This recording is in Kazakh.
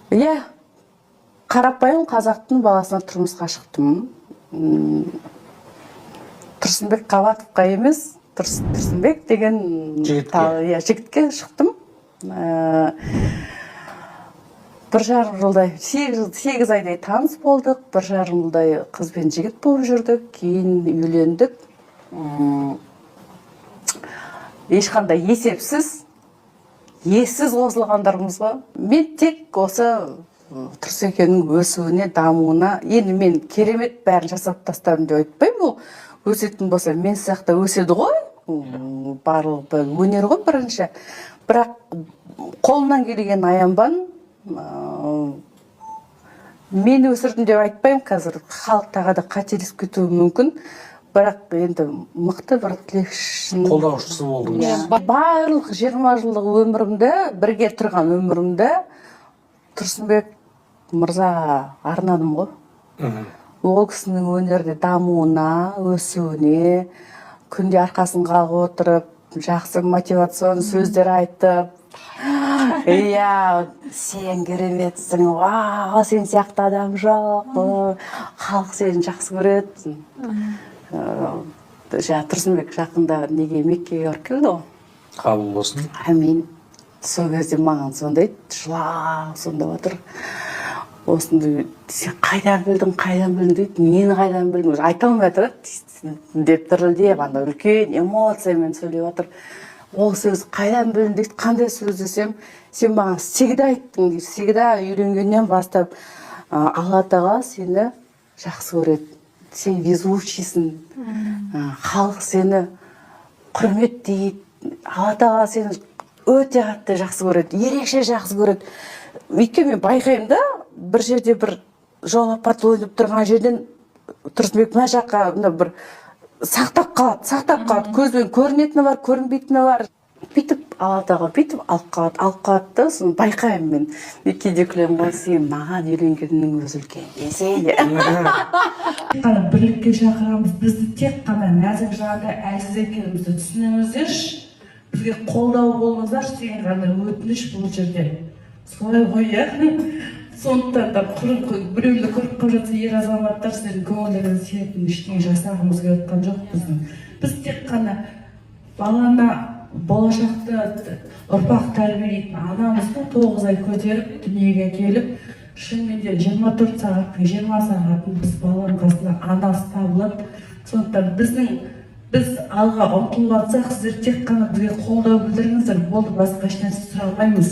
Иә, қарапайым қазақтың баласына тұрмысқа шықтым. Тұрсынбек Қабатовқа емес, Тұрсынбек деген жігітке шықтым. 1,5 жылдай, 8 айдай таныс болдық, 1,5 жылдай қыз бен жігіт болып жүрдік, кейін үйлендік. Ешқандай ессіз қосылғандарымыз ба. Мен тек осы Тұрсекенің өсуіне, дамуына, енді мен керемет бәрін жасап тастадым деп айтпаймын, ол өсетін болса, мен сияқты өседі ғой, барлығы өнер ғой бірінші. Бірақ қолынан келген аянбан, мен өсірдім деп айтпаймын, қазір халық тағы да қателесіп кетуі мүмкін. Бірақ енді мықты бір тілекшісін қолдаушысы болдыңыз. Барлық 20 жылдық өмірімді, бірге тұрған өмірімді Тұрсынбек мырзаға арнадым ғой. Ол кісінің өнерде дамуына, өсуіне, күнде арқасын қағып отырып, жақсы мотивацион сөздер айтып, иә, сен кереметсің, вау, сен сияқты адам жоқ, халық сені жақсы көреді. Тұрсынбек жақында неге Меккеге барып келді ғой. Қабыл болсын. Амин. Сол кезде маған сондай жылап сонда отыр. Осындай, сен қайдан білдің дейді, нені қайдан білдің, айта алмай жатыр деп дірілдеп, анда үлкен эмоциямен сөйлеп отыр. Ол сөз қайдан білдің дейді, қандай сөз десем, сен маған всегда айттың дейді, всегда үйренгеннен бастап Алла тағала сені жақсы көреді. Сен везучийсің, халық сені құрметтейді, Алла тағала сені өте қатты жақсы көреді, ерекше жақсы көреді. Өйткені мен байқаймын да, бір жерде бір жол апаты ойнап тұрған жерден Тұрсынбек мына жаққа бір сақтап қалады, көзбен көрінетіні бар, көрінбейтіні бар. Бүйтіп Алла тағала бүйтіп алып қалады да, соны байқаймын мен. Мен кейде күлемін ғой, сен маған үйленгеннің өзі үлкен десең. Қана бірлікке шақырамыз, бізді тек қана нәзік жанды әлсіз екенімізді түсініңіздерші, бізге қолдау болыңыздар, деген ғана өтініш бұл жерде. Солай ғой, иә? Сондықтан да біреуді көріп қалып жатса, ер азаматтар сіздердің көңілдерін сүйетін ештеңе жасағымыз келіп жатқан жоқ біздің. Біз тек қана баланы болашақта ұрпақ тәрбиелейтін анамызды 9 ай көтеріп, дүниеге келіп, шынымен де 24 сағаттың 20 сағатын біз баланың қасында анасы табылады. Сондықтан біз алға ұмтылып жатсақ, сіздер тек қана бізге қолдау білдіріңіздер, болды, басқа ешнәрсе сұрамаймыз.